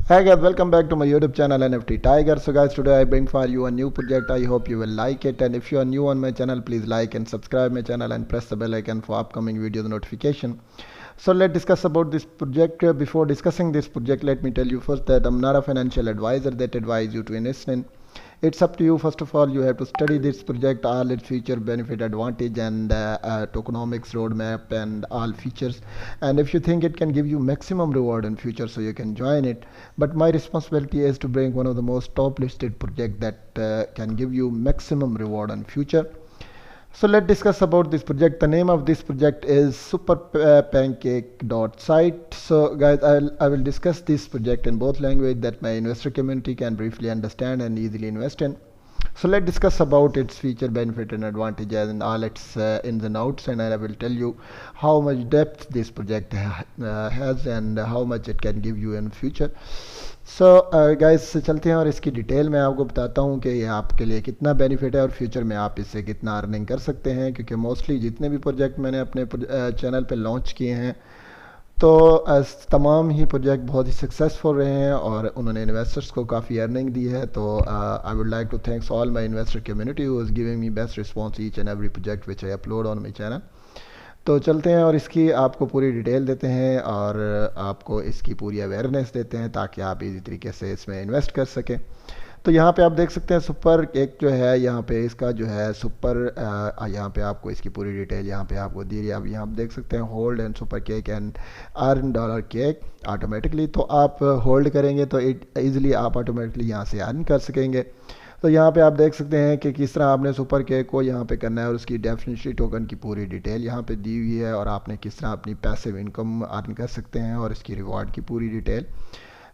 Hi guys, welcome back to my YouTube channel NFT Tiger. So guys, today I bring for you a new project. I hope you will like it, and if you are new on my channel, please like and subscribe my channel and press the bell icon for upcoming videos notification. So let's discuss about this project. Before discussing this project, let me tell you first that I'm not a financial advisor that advise you to invest in. It's up to you. First of all, you have to study this project, all its feature, benefit, advantage, and tokenomics roadmap, and all features. And if you think it can give you maximum reward in future, so you can join it. But my responsibility is to bring one of the most top listed project that can give you maximum reward in future. So let's discuss about this project. The name of this project is superpancake.site. So guys, I will discuss this project in both language that my investor community can briefly understand and easily invest in. So let's discuss about its feature, benefit, and advantages, and all its ins and outs, and I will tell you how much depth this project has and how much it can give you in future. So guys चलते हैं और इसकी detail मैं आपको बताता हूँ कि ये आपके लिए कितना बेनिफिट है और फ्यूचर में आप इससे कितना अर्निंग कर सकते हैं, क्योंकि मोस्टली जितने भी प्रोजेक्ट मैंने अपने चैनल पे लॉन्च किए हैं तो तमाम ही प्रोजेक्ट बहुत ही सक्सेसफुल रहे हैं और उन्होंने इन्वेस्टर्स को काफ़ी अर्निंग दी है. तो I would like to thanks all my investor community who is giving me best response each and every project which I upload on my channel. तो चलते हैं और इसकी आपको पूरी डिटेल देते हैं और आपको इसकी पूरी अवेयरनेस देते हैं ताकि आप इजी तरीके से इसमें इन्वेस्ट कर सकें. तो यहाँ पे आप देख सकते हैं सुपर केक जो है, यहाँ पे इसका जो है सुपर यहाँ पे आपको इसकी पूरी डिटेल यहाँ पे आपको दी है. अब यहाँ आप देख सकते हैं hold and super cake and earn dollar cake automatically. तो आप होल्ड करेंगे तो ईजिली आप ऑटोमेटिकली यहाँ से अर्न कर सकेंगे. तो यहाँ पे आप देख सकते हैं कि किस तरह आपने सुपर केक को यहाँ पे करना है और उसकी डेफिनेटली टोकन की पूरी डिटेल यहाँ पे दी हुई है और आपने किस तरह अपनी पैसिव इनकम अर्न कर सकते हैं और इसकी रिवॉर्ड की पूरी डिटेल.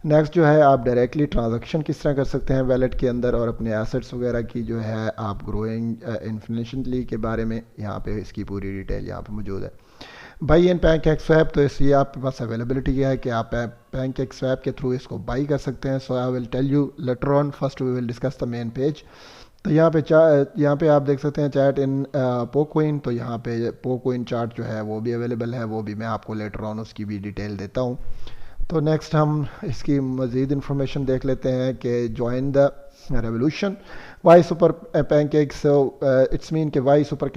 नेक्स्ट जो है आप डायरेक्टली ट्रांजैक्शन किस तरह कर सकते हैं वैलेट के अंदर और अपने एसेट्स वगैरह की जो है आप ग्रोइंग इन्फ्लेशनली के बारे में यहाँ पे इसकी पूरी डिटेल यहाँ पे मौजूद है. बाई इन पैनकेक स्वैप, तो इसलिए आपके पास अवेलेबिलिटी है कि आप पैनकेक स्वैप के थ्रू इसको बाई कर सकते हैं. So I will tell you later on. First we will discuss the main page. तो यहाँ पे आप देख सकते हैं चैट इन पोकोइन. तो यहाँ पे पोकोइन चार्ट जो है वो भी अवेलेबल है, वो भी मैं आपको लेटर ऑन उसकी भी डिटेल देता हूँ. तो नेक्स्ट हम इसकी मज़ीद इंफॉर्मेशन देख लेते हैं कि join the revolution. Why super pancake? So it's mean कि why super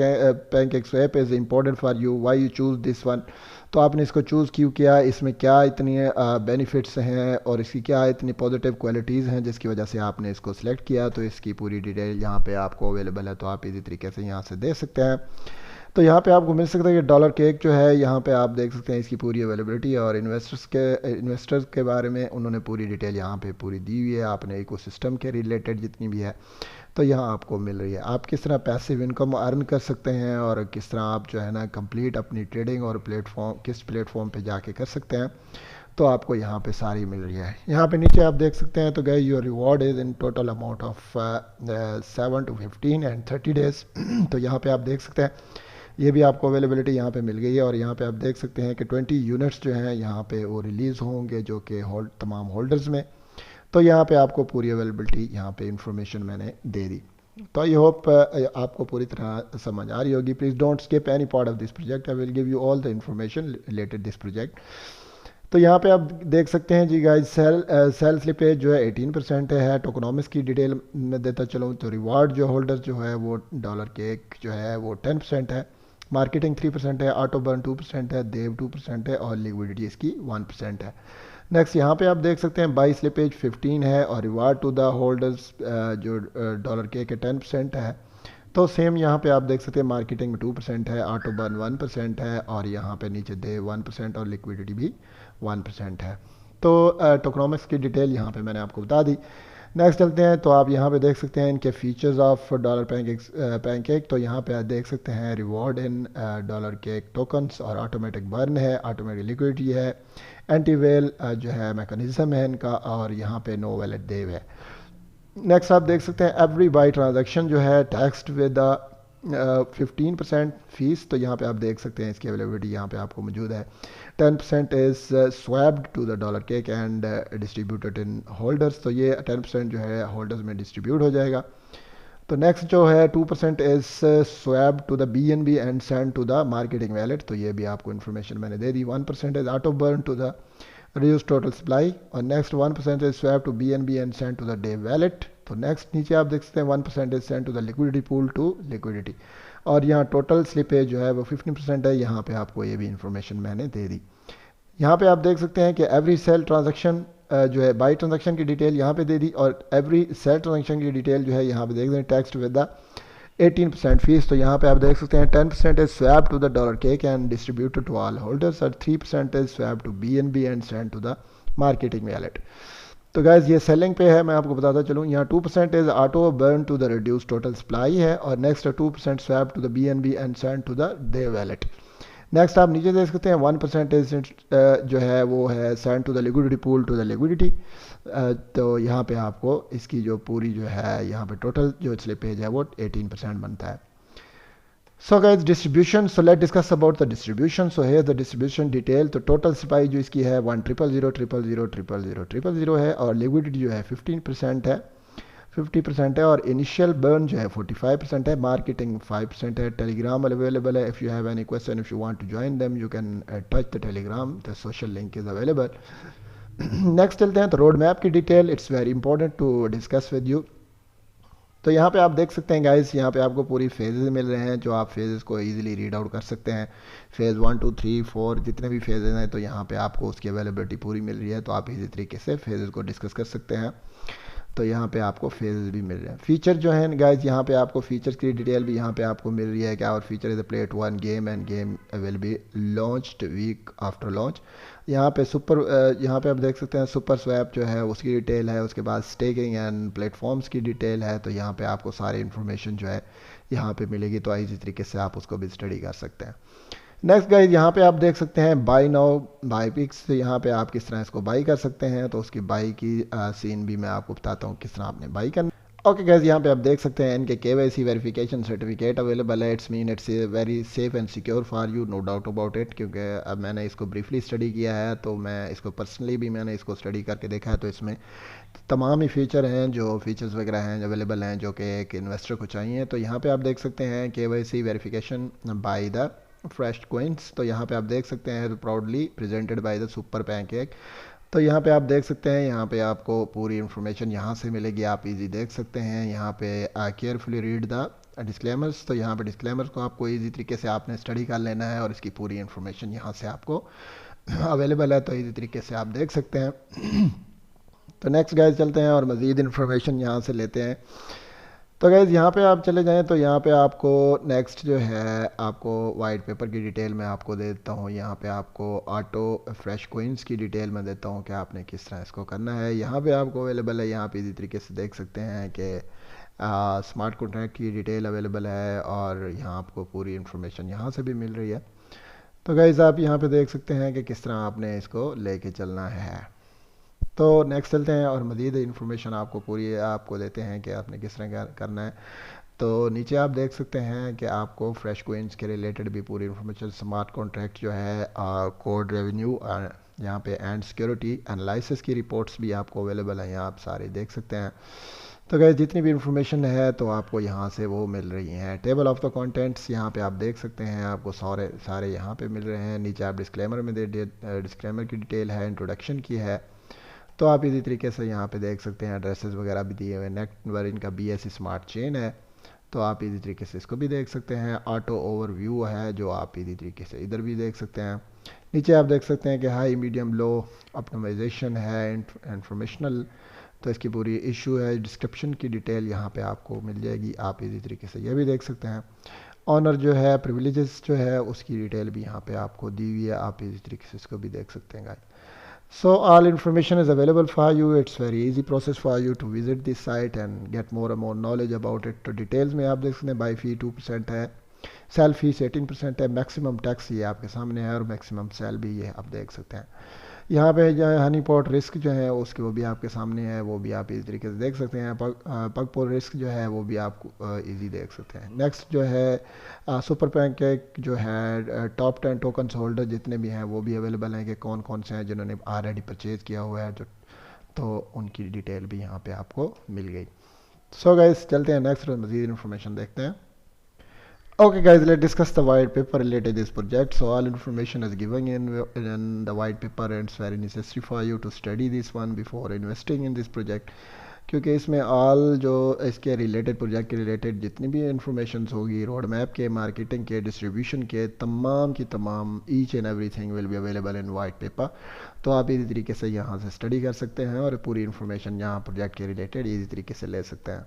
pancake swap is important for you, why you choose this one. तो आपने इसको चूज़ क्यों किया, इसमें क्या इतनी बेनिफिट्स हैं और इसकी क्या इतनी पॉजिटिव क्वालिटीज़ हैं जिसकी वजह से आपने इसको सिलेक्ट किया. तो इसकी पूरी डिटेल यहाँ पे आपको अवेलेबल है, तो आप इसी तरीके से यहाँ से दे सकते हैं. तो यहाँ पे आपको मिल सकता है कि डॉलर केक जो है यहाँ पे आप देख सकते हैं इसकी पूरी अवेलेबिलिटी और इन्वेस्टर्स के बारे में उन्होंने पूरी डिटेल यहाँ पे पूरी दी हुई है. आपने इकोसिस्टम के रिलेटेड जितनी भी है तो यहाँ आपको मिल रही है. आप किस तरह पैसिव इनकम अर्न कर सकते हैं और किस तरह आप जो है ना कंप्लीट अपनी ट्रेडिंग और किस प्लेटफॉर्म पे जाके कर सकते हैं, तो आपको यहाँ पे सारी मिल रही है. यहाँ पे नीचे आप देख सकते हैं. तो guys your reward is in total amount of 7 to 15 and 30 days. तो यहाँ पे आप देख सकते हैं ये भी आपको अवेलेबिलिटी यहाँ पे मिल गई है और यहाँ पे आप देख सकते हैं कि 20 यूनिट्स जो हैं यहाँ पे वो रिलीज़ होंगे जो कि तमाम होल्डर्स में. तो यहाँ पे आपको पूरी अवेलेबिलिटी यहाँ पे इंफॉर्मेशन मैंने दे दी. तो आई होप आपको पूरी तरह समझ आ रही होगी. Please don't skip any part of this project. I will give you all the information related this project. तो यहाँ पे आप देख सकते हैं जी गाइस सेल स्लिपेज जो है 18% है. टोकोनॉमिक्स की डिटेल में देता चलूँ तो रिवार्ड जो होल्डर जो है वो डॉलर केक जो है वो 10% है, मार्केटिंग 3% है, ऑटो बर्न 2% है, देव 2% है और लिक्विडिटी इसकी 1% है. नेक्स्ट यहाँ पे आप देख सकते हैं बाई स्लिपेज 15 है और रिवार्ड टू द होल्डर्स जो डॉलर के 10% है. तो सेम यहाँ पे आप देख सकते हैं मार्केटिंग में 2% है, ऑटो बर्न 1% है और यहाँ पे नीचे देव 1% और लिक्विडिटी भी 1% है. तो टोकनॉमिक्स की डिटेल यहाँ पे मैंने आपको बता दी. नेक्स्ट चलते हैं. तो आप यहाँ पे देख सकते हैं इनके फीचर्स ऑफ डॉलर पैनकेक. तो यहाँ पे आप देख सकते हैं reward in dollar cake tokens और ऑटोमेटिक बर्न है, ऑटोमेटिक लिक्विडिटी है, एंटी वेल जो है मैकेनिज्म है इनका और यहाँ पे नो वैलेट देव है. नेक्स्ट आप देख सकते हैं एवरी बाई ट्रांजेक्शन जो है टैक्सड विद 15% फीस. तो यहाँ पे आप देख सकते हैं इसकी अवेलेबिलिटी यहाँ पे आपको मौजूद है. 10% is swapped to the dollar cake and distributed in holders. तो ये 10% जो है होल्डर्स में डिस्ट्रीब्यूट हो जाएगा. तो नेक्स्ट जो है 2% is swapped to the BNB and send to the marketing wallet. तो ये भी आपको इन्फॉर्मेशन मैंने दे दी. 1% is auto burn to the reduce total supply, और next 1% is swap to BNB and send to the day wallet. तो next नीचे आप देख सकते हैं 1% is send to the liquidity pool to liquidity, और यहाँ टोटल स्लिपेज जो है वो 15% है। यहाँ पे आपको ये भी इंफॉर्मेशन मैंने दे दी। यहाँ पे आप देख सकते हैं कि एवरी सेल ट्रांजैक्शन जो है बाई ट्रांजैक्शन की डिटेल यहाँ पे दे दी, और एवरी सेल ट्रांजैक्शन की डिटेल जो है यहाँ पे देख दें टेक्स्ट विद द 18% फीस। तो यहाँ पे आप देख सकते हैं 10% is swap to the $K and distributed to all holders, और 3% is swap to BNB and send to the marketing wallet. तो गाइज ये सेलिंग पे है, मैं आपको बताता चलूँ। यहाँ 2% is auto burn to the reduce total supply है, और next 2% swap to the BNB and send to the day wallet. Next आप नीचे देख सकते हैं 1% जो है वो है send to the liquidity pool to the liquidity. तो यहाँ पे आपको इसकी जो पूरी जो है यहाँ पे टोटल जो स्लिपेज है वो 18% बनता है। So guys distribution, so let discuss about the distribution. So here the distribution detail. तो टोटल सप्लाई जो इसकी है 10000000000 है, और लिक्विडिटी जो है 15% है, 50% है, और इनिशियल बर्न जो है 45% है, मार्केटिंग 5% है। टेलीग्राम अवेलेबल है, if you have any question, if you want to join them you can touch the Telegram, the social link is available. Next चलते हैं तो रोड मैप की detail, it's very important to discuss with you. तो यहाँ पे आप देख सकते हैं गाइस, यहाँ पे आपको पूरी फेजेस मिल रहे हैं, जो आप फेजेस को इजीली रीड आउट कर सकते हैं। फेज़ 1 2 3 4 जितने भी फेजेस हैं, तो यहाँ पे आपको उसकी अवेलेबिलिटी पूरी मिल रही है, तो आप इजी तरीके से फेजेस को डिस्कस कर सकते हैं। तो यहाँ पे आपको फेजेस भी मिल रहे हैं। फीचर जो है गाइज, यहाँ पे आपको फीचर्स की डिटेल भी यहाँ पे आपको मिल रही है। क्या और feature is the play to 1 game and game will be launched week after launch. यहाँ पे यहाँ पे आप देख सकते हैं सुपर स्वैप जो है उसकी डिटेल है, उसके बाद स्टेकिंग एंड प्लेटफॉर्म्स की डिटेल है। तो यहाँ पे आपको सारी इन्फॉर्मेशन जो है यहाँ पे मिलेगी, तो इसी तरीके से आप उसको भी स्टडी कर सकते हैं। नेक्स्ट गाइज, यहाँ पे आप देख सकते हैं बाई नाउ बाई पिक्स। यहाँ पे आप किस तरह इसको बाई कर सकते हैं, तो उसकी बाई की सीन भी मैं आपको बताता हूँ किस तरह आपने बाई करना। ओके गाइज, यहाँ पे आप देख सकते हैं इनके KYC वेरिफिकेशन सर्टिफिकेट अवेलेबल है। It's mean it's very safe and secure for you, no doubt about it, क्योंकि अब मैंने इसको ब्रीफली स्टडी किया है, तो मैं इसको पर्सनली भी मैंने इसको स्टडी करके देखा है। तो इसमें तमाम ही फीचर हैं, जो फीचर्स वगैरह हैं अवेलेबल हैं, जो कि एक इन्वेस्टर को चाहिए। तो यहाँ पे आप देख सकते हैं KYC verification by the fresh coins. तो यहाँ पे आप देख सकते हैं proudly presented by the super pancake. तो यहाँ पे आप देख सकते हैं, यहाँ पे आपको पूरी इन्फॉर्मेशन यहाँ से मिलेगी, आप इजी देख सकते हैं। यहाँ पे केयरफुली रीड द डिस्क्लेमर्स। तो यहाँ पे डिस्क्लेमर्स को आपको इजी तरीके से आपने स्टडी कर लेना है, और इसकी पूरी इन्फॉर्मेशन यहाँ से आपको अवेलेबल है, तो इजी तरीके से आप देख सकते हैं। तो नेक्स्ट गाइस चलते हैं और मज़ीद इन्फॉर्मेशन यहाँ से लेते हैं। तो गाइज़ यहाँ पे आप चले जाएं, तो यहाँ पे आपको नेक्स्ट जो है आपको वाइट पेपर की डिटेल मैं आपको दे देता हूँ। यहाँ पे आपको ऑटो फ्रेश कोइंस की डिटेल मैं देता हूँ कि आपने किस तरह इसको करना है। यहाँ पे आपको अवेलेबल है, यहाँ पे इसी तरीके से देख सकते हैं कि स्मार्ट कॉन्ट्रैक्ट की डिटेल अवेलेबल है, और यहाँ आपको पूरी इन्फॉर्मेशन यहाँ से भी मिल रही है। तो गाइज़ आप यहाँ पे देख सकते हैं कि किस तरह आपने इसको लेके चलना है। तो नेक्स्ट चलते हैं और मज़ीद इन्फॉर्मेशन आपको पूरी आपको देते हैं कि आपने किस तरह करना है। तो नीचे आप देख सकते हैं कि आपको फ्रेश कोइंस के रिलेटेड भी पूरी इन्फॉर्मेशन, स्मार्ट कॉन्ट्रैक्ट जो है, कोड रेवेन्यू यहाँ पे एंड सिक्योरिटी एनालिसिस की रिपोर्ट्स भी आपको अवेलेबल हैं, यहाँ आप सारे देख सकते हैं। तो गाइस जितनी भी इन्फॉर्मेशन है तो आपको यहाँ से वो मिल रही हैं। टेबल ऑफ द कंटेंट्स यहाँ पे आप देख सकते हैं, आपको सारे यहाँ पे मिल रहे हैं। नीचे आप डिस्क्लेमर में डिस्क्लेमर की डिटेल है, इंट्रोडक्शन की है। तो आप इसी तरीके से यहाँ पे देख सकते हैं एड्रेसेस वगैरह भी दिए हुए हैं। नेक्स्ट नंबर इनका BSC स्मार्ट चेन है, तो आप इसी तरीके से इसको भी देख सकते हैं। ऑटो ओवरव्यू है, जो आप इसी तरीके से इधर भी देख सकते हैं। नीचे आप देख सकते हैं कि हाई मीडियम लो ऑप्टिमाइजेशन है, इंफॉर्मेशनल, तो इसकी पूरी इशू है। डिस्क्रिप्शन की डिटेल यहाँ पे आपको मिल जाएगी, आप इसी तरीके से ये भी देख सकते हैं। ऑनर जो है, प्रिविलेजेस जो है, उसकी डिटेल भी यहाँ पे आपको दी हुई है, आप इसी तरीके से इसको भी देख सकते हैं guys. So all information is available for you. It's very easy process for you to visit this site and get more and more knowledge about it. तो डिटेल्स में आप देख सकते हैं बाई फी 2% है, सेल फीस 18% है, मैक्सिमम टैक्स ये आपके सामने है, और मैक्सिमम सेल भी ये आप देख सकते हैं। यहाँ पे जो है हनी पॉट रिस्क जो है उसके वो भी आपके सामने है, वो भी आप इस तरीके से देख सकते हैं। पग पोल रिस्क जो है वो भी आप इजी देख सकते हैं। नेक्स्ट जो है सुपर पैनकेक जो है, टॉप 10 टोकन्स होल्डर जितने भी हैं वो भी अवेलेबल हैं, कि कौन कौन से हैं जिन्होंने ऑलरेडी परचेज़ किया हुआ है, जो तो उनकी डिटेल भी यहाँ पे आपको मिल गई। सो गाइस चलते हैं नेक्स्ट मज़ीद इन्फॉर्मेशन देखते हैं। Okay guys, let's discuss the white paper related to this project. So all information is given in the white paper and it's very necessary for you to study this one before investing in this project, क्योंकि इसमें all जो इसके related project के related जितनी भी information होगी, road map के, marketing के, डिस्ट्रीब्यूशन के, तमाम की तमाम each and everything will be available in white paper. तो आप इसी तरीके से यहाँ से स्टडी कर सकते हैं और पूरी इन्फॉर्मेशन यहाँ प्रोजेक्ट के रिलेटेड इसी तरीके से ले सकते हैं।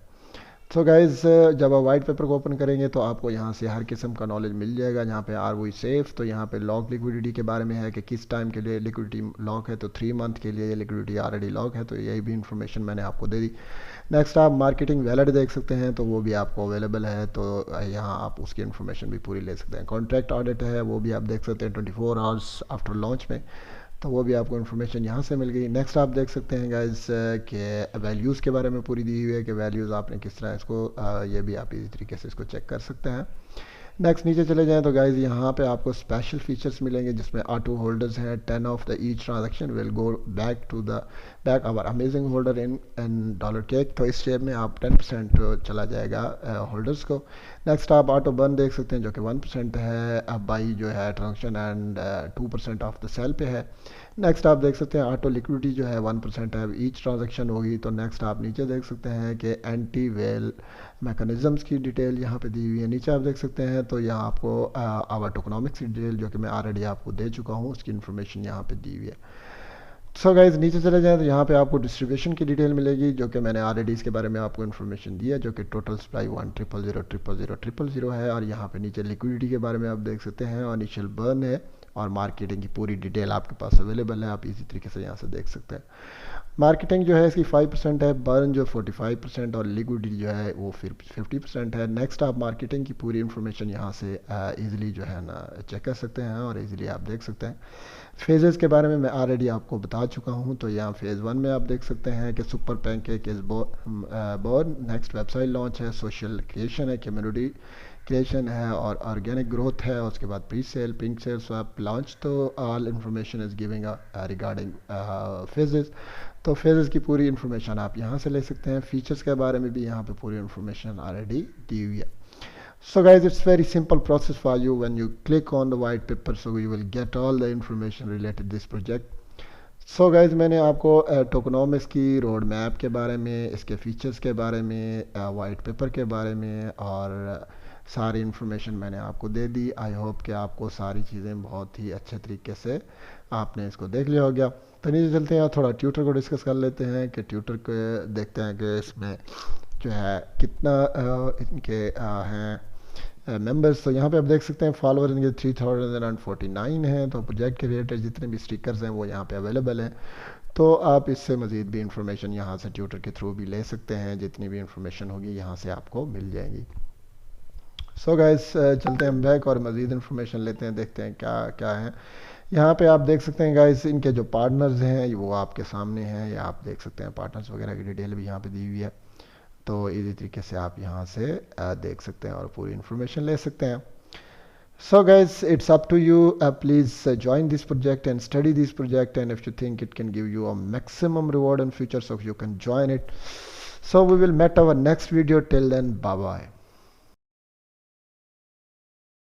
सो गाइज़, जब आप वाइट पेपर को ओपन करेंगे तो आपको यहाँ से हर किस्म का नॉलेज मिल जाएगा। यहाँ पे आर वो सेफ, तो यहाँ पे लॉक लिक्विडिटी के बारे में है कि किस टाइम के लिए लिक्विडिटी लॉक है, तो 3 मंथ के लिए ये लिक्विडिटी ऑलरेडी लॉक है, तो यही भी इन्फॉर्मेशन मैंने आपको दे दी। नेक्स्ट आप मार्केटिंग वैलेट देख सकते हैं, तो वो भी आपको अवेलेबल है, तो यहाँ आप उसकी इन्फॉर्मेशन भी पूरी ले सकते हैं। कॉन्ट्रैक्ट ऑडिट है, वो भी आप देख सकते हैं 24 आवर्स आफ्टर लॉन्च में, तो वो भी आपको इन्फॉर्मेशन यहाँ से मिल गई। नेक्स्ट आप देख सकते हैं गाइस कि वैल्यूज़ के बारे में पूरी दी हुई है कि वैल्यूज़ आपने किस तरह इसको ये भी आप इसी तरीके से इसको चेक कर सकते हैं। नेक्स्ट नीचे चले जाएं तो गाइज यहाँ पे आपको स्पेशल फीचर्स मिलेंगे जिसमें ऑटो होल्डर्स हैं। 10 of the each transaction will go back to the back our amazing holder in dollar cake, तो इस शेप में आप 10% चला जाएगा होल्डर्स को। नेक्स्ट आप ऑटो बर्न देख सकते हैं जो कि 1% है, अब बाई जो है transaction and 2% of the sale पे है। नेक्स्ट आप देख सकते हैं ऑटो लिक्विडिटी जो है 1% है, ईच ट्रांजैक्शन होगी। तो नेक्स्ट आप नीचे देख सकते हैं कि एंटी वेल मैकेनिज्म्स की डिटेल यहाँ पे दी हुई है। नीचे आप देख सकते हैं तो यहाँ आपको आवर टोकनॉमिक्स की डिटेल जो कि मैं ऑलरेडी आपको दे चुका हूँ, उसकी इन्फॉर्मेशन यहाँ पे दी हुई है। सो गाइज नीचे चले जाएं तो यहाँ पे आपको डिस्ट्रीब्यूशन की डिटेल मिलेगी जो कि मैंने ऑलरेडी इसके बारे में आपको इन्फॉर्मेशन दी है, जो कि टोटल सप्लाई 1,000,000,000 है। और यहाँ पे नीचे लिक्विडिटी के बारे में आप देख सकते हैं और इनिशियल बर्न है और मार्केटिंग की पूरी डिटेल आपके पास अवेलेबल है, आप इसी तरीके से यहाँ से देख सकते हैं। मार्केटिंग जो है इसकी 5% है, बर्न जो 45% और लिक्विडिटी जो है वो फिर 50% है। नेक्स्ट आप मार्केटिंग की पूरी इन्फॉर्मेशन यहाँ से इजीली जो है ना चेक कर सकते हैं और इजीली आप देख सकते हैं। फेजेस के बारे में मैं ऑलरेडी आपको बता चुका हूँ, तो यहाँ फेज़ 1 में आप देख सकते हैं कि super pancake is born, next website launch है, सोशल क्रिएशन है, कम्युनिटी क्रिएशन है और ऑर्गेनिक ग्रोथ है। उसके बाद pre sale, pink sale, swap launch. तो all information is giving regarding phases. तो फेजेस की पूरी इन्फॉर्मेशन आप यहाँ से ले सकते हैं। फीचर्स के बारे में भी यहाँ पे पूरी इन्फॉर्मेशन ऑलरेडी दी हुई है। So guys, it's very simple process for you. When you click on the white paper, so you will get all the information related to this project. So guys, मैंने आपको टोकनॉमिक्स की road map के बारे में, इसके features के बारे में, वाइट पेपर के बारे में और सारी इन्फॉर्मेशन मैंने आपको दे दी। आई होप कि आपको सारी चीज़ें बहुत ही अच्छे तरीके से आपने इसको देख लिया हो गया। तो नीचे चलते हैं और थोड़ा ट्यूटर को डिस्कस कर लेते हैं कि ट्यूटर को देखते हैं कि इसमें जो है कितना इनके हैं मेंबर्स। तो यहाँ पे आप देख सकते हैं फॉलोअर इनके 3049 हैं। तो प्रोजेक्ट के रिलेटेड जितने भी स्टिकर्स हैं वो यहाँ पे अवेलेबल हैं, तो आप इससे मज़ीद भी इंफॉर्मेशन यहाँ से ट्यूटर के थ्रू भी ले सकते हैं। जितनी भी इंफॉर्मेशन होगी यहाँ से आपको मिल जाएगी। सो गाइस, चलते हैं बैक और मज़ीद इंफॉर्मेशन लेते हैं, देखते हैं क्या क्या है। यहाँ पे आप देख सकते हैं गाइस इनके जो पार्टनर्स हैं वो आपके सामने हैं, या आप देख सकते हैं पार्टनर्स वगैरह की डिटेल भी यहाँ पे दी हुई है। तो इसी तरीके से आप यहाँ से देख सकते हैं और पूरी इन्फॉर्मेशन ले सकते हैं। So guys, it's up to you. Please join this project and study this project, and if you think it can give you a maximum reward in future, so you can join it. So we will meet our next video. Till then, bye bye.